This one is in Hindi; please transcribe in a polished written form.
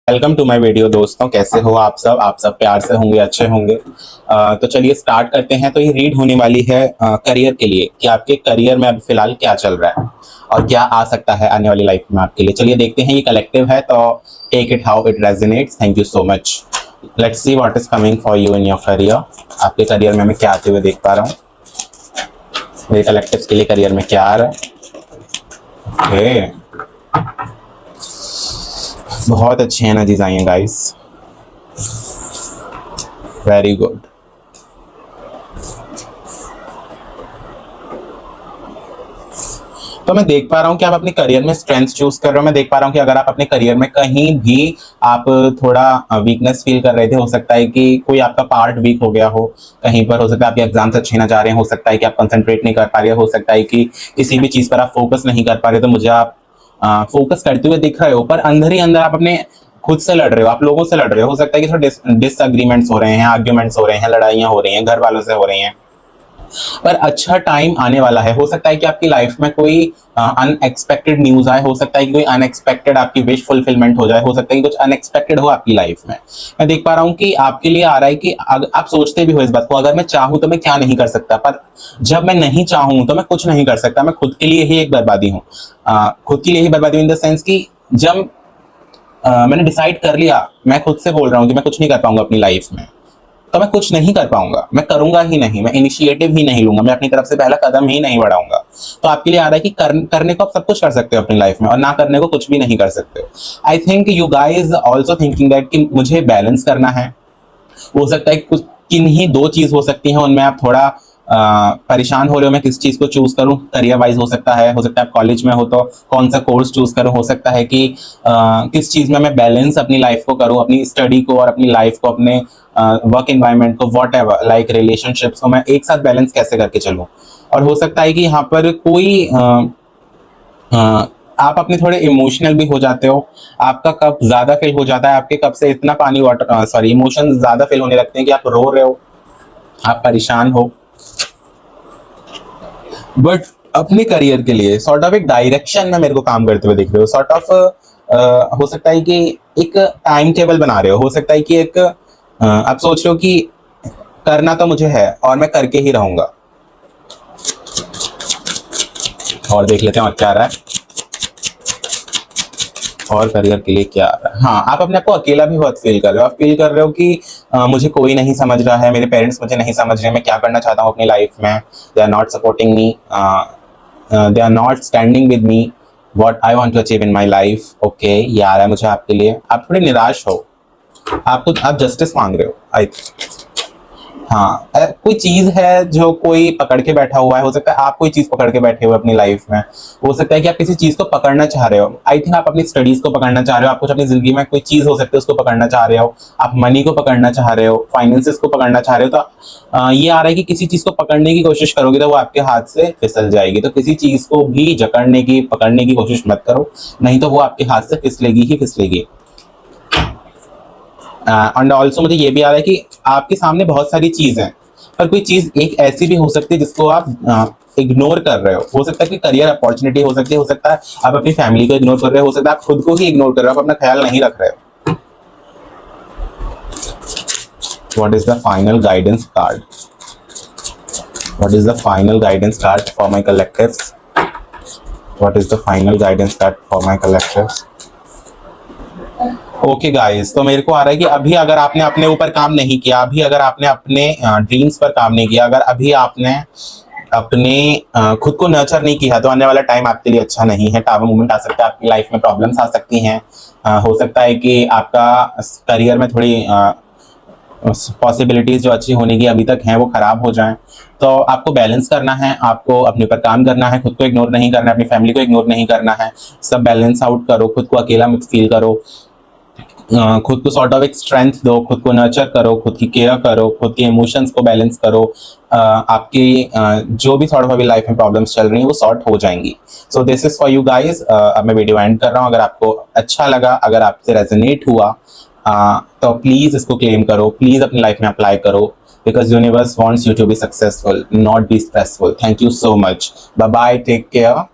वेलकम टू माय वीडियो दोस्तों, कैसे हो आप सब प्यार से होंगे, अच्छे होंगे। तो चलिए स्टार्ट करते हैं। तो ये रीड होने वाली है करियर के लिए कि आपके करियर में अब फिलहाल क्या चल रहा है और क्या आ सकता है आने वाली लाइफ में आपके लिए। चलिए देखते हैं, ये कलेक्टिव है तो take it how it resonates. Thank you so much. Let's see what is coming for you in your career. आपके करियर में मैं क्या आते हुए देख पा रहा हूँ, मेरे कलेक्टिव के लिए करियर में क्या आ रहा है। ओके, बहुत अच्छी एनर्जीज आई हैं गाइस, वेरी गुड। तो मैं देख पा रहा हूं कि आप अपने करियर में स्ट्रेंथ चूज कर रहे हो। मैं देख पा रहा हूं कि अगर आप अपने करियर में कहीं भी आप थोड़ा वीकनेस फील कर रहे थे, हो सकता है कि कोई आपका पार्ट वीक हो गया हो, कहीं पर हो सकता है आपके एग्जाम्स अच्छे ना जा रहे हैं, हो सकता है कि आप कंसंट्रेट नहीं कर पा रहे हो सकता है कि किसी भी चीज पर आप फोकस नहीं कर पा रहे। तो मुझे आप फोकस करते हुए दिख रहे हो, पर अंदर ही अंदर आप अपने खुद से लड़ रहे हो, आप लोगों से लड़ रहे हो सकता है कि थोड़े डिसएग्रीमेंट्स हो रहे हैं, आर्ग्यूमेंट्स हो रहे हैं, लड़ाइयां हो रही हैं, घर वालों से हो रही हैं। पर अच्छा टाइम आने वाला है। हो सकता है कि आपकी लाइफ में कोई अनएक्सपेक्टेड न्यूज आए, हो सकता है कि कोई अनएक्सपेक्टेड आपकी विश फुलफिलमेंट हो जाए, हो सकता है कि कुछ अनएक्सपेक्टेड हो आपकी लाइफ में। मैं देख पा रहा हूं कि आपके लिए आ रहा है कि आप सोचते भी हो इस बात को, अगर मैं चाहूं तो मैं क्या नहीं कर सकता, पर जब मैं नहीं चाहूं तो मैं कुछ नहीं कर सकता। मैं खुद के लिए ही एक बर्बादी हूँ, खुद के लिए ही बर्बादी इन द सेंस कि जब मैंने डिसाइड कर लिया, मैं खुद से बोल रहा हूँ कि मैं कुछ नहीं कर पाऊंगा अपनी लाइफ में, तो मैं कुछ नहीं कर पाऊंगा, मैं करूंगा ही नहीं, मैं इनिशिएटिव ही नहीं लूंगा, मैं अपनी तरफ से पहला कदम ही नहीं बढ़ाऊंगा। तो आपके लिए आ रहा है कि करने को आप सब कुछ कर सकते हो अपनी लाइफ में और ना करने को कुछ भी नहीं कर सकते हो। I think you guys also thinking that कि मुझे बैलेंस करना है। हो सकता है कुछ किन्हीं दो चीज हो सकती है, उनमें आप थोड़ा परेशान हो रहे हो, मैं किस चीज को चूज करूं। करियर वाइज हो सकता है आप कॉलेज में हो तो कौन सा कोर्स चूज करूं, हो सकता है कि किस चीज में मैं बैलेंस अपनी लाइफ को करूं, अपनी स्टडी को और अपनी लाइफ को, अपने वर्क एनवायरनमेंट को, वॉट एवर लाइक रिलेशनशिप्स को मैं एक साथ बैलेंस कैसे करके चलूं। और हो सकता है कि यहाँ पर कोई आप अपने थोड़े इमोशनल भी हो जाते हो, आपका कप ज्यादा फिल हो जाता है, आपके कप से इतना पानी वाटर सॉरी इमोशन ज्यादा फिल होने लगते हैं कि आप रो रहे हो, आप परेशान हो। बट अपने करियर के लिए सॉर्ट ऑफ एक डायरेक्शन में मेरे को काम करते हुए दिख रहे हो, सॉर्ट ऑफ हो सकता है कि एक टाइम टेबल बना रहे हो सकता है कि एक आप सोच रहे हो कि करना तो मुझे है और मैं करके ही रहूंगा। और देख लेते हैं और क्या आ रहा है, और करियर के लिए क्या आ रहा है। हाँ, आप अपने आप को अकेला भी बहुत फील कर रहे हो, आप फील कर रहे हो कि मुझे कोई नहीं समझ रहा है, मेरे पेरेंट्स मुझे नहीं समझ रहे, मैं क्या करना चाहता हूँ अपनी लाइफ में। They are not supporting me, they are not standing with me what I want to achieve in my life. Okay, ये आ रहा है मुझे आपके लिए। आप थोड़े निराश हो, आप जस्टिस मांग रहे हो आई थिंक। हाँ, कोई चीज है जो कोई पकड़ के बैठा हुआ है, हो सकता है आप कोई चीज पकड़ के बैठे हुए अपनी लाइफ में, हो सकता है कि आप किसी चीज को पकड़ना चाह रहे हो। आई थिंक आप अपनी स्टडीज को पकड़ना चाह रहे हो, आप कुछ अपनी जिंदगी में कोई चीज हो सकती है उसको पकड़ना चाह रहे हो, आप मनी को पकड़ना चाह रहे हो, फाइनेंसेस को पकड़ना चाह रहे हो। तो ये आ रहा है कि किसी चीज को पकड़ने की कोशिश करोगे तो वो आपके हाथ से फिसल जाएगी। तो किसी चीज को भी जकड़ने की, पकड़ने की कोशिश मत करो, नहीं तो वो आपके हाथ से फिसलेगी ही फिसलेगी। एंड ऑल्सो मुझे ये भी आ रहा है कि आपके सामने बहुत सारी चीज है, पर कोई चीज एक ऐसी भी हो सकती है जिसको आप इग्नोर कर रहे हो सकता है कि करियर अपॉर्चुनिटी हो सकती है, हो सकता है आप अपनी फैमिली को इग्नोर कर रहे हो सकता है आप खुद को ही इग्नोर कर रहे हो, आप अपना ख्याल नहीं रख रहे हो। What is the final guidance card, what is the final guidance card for my collectives, what is the final guidance card for my collectives. Okay guys, तो मेरे को आ रहा है कि अभी अगर आपने अपने ऊपर काम नहीं किया, अभी अगर आपने अपने ड्रीम्स पर काम नहीं किया, अगर अभी आपने अपने खुद को नर्चर नहीं किया, तो आने वाला टाइम आपके लिए अच्छा नहीं है। टावर मूवमेंट आ सकता है, आपकी लाइफ में प्रॉब्लम्स आ सकती हैं। हो सकता है कि आपका करियर में थोड़ी पॉसिबिलिटीज जो अच्छी होने की अभी तक हैं वो खराब हो जाएं। तो आपको बैलेंस करना है, आपको अपने ऊपर काम करना है, खुद को इग्नोर नहीं करना है, अपनी फैमिली को इग्नोर नहीं करना है। सब बैलेंस आउट करो, खुद को अकेला मत फील करो, खुद को सॉर्ट ऑफ एक स्ट्रेंथ दो, खुद को नर्चर करो, खुद की केयर करो, खुद के इमोशंस को बैलेंस करो। आपकी जो भी सॉर्ट ऑफ अभी लाइफ में प्रॉब्लम्स चल रही हैं वो सॉर्ट हो जाएंगी। So this is for you guys. अब मैं वीडियो एंड कर रहा हूँ। अगर आपको अच्छा लगा, अगर आपसे रेजोनेट हुआ, तो प्लीज इसको क्लेम करो, प्लीज अपनी लाइफ में अप्लाई करो, because universe wants you to be successful, not be stressful. Thank you so much, bye bye, take care.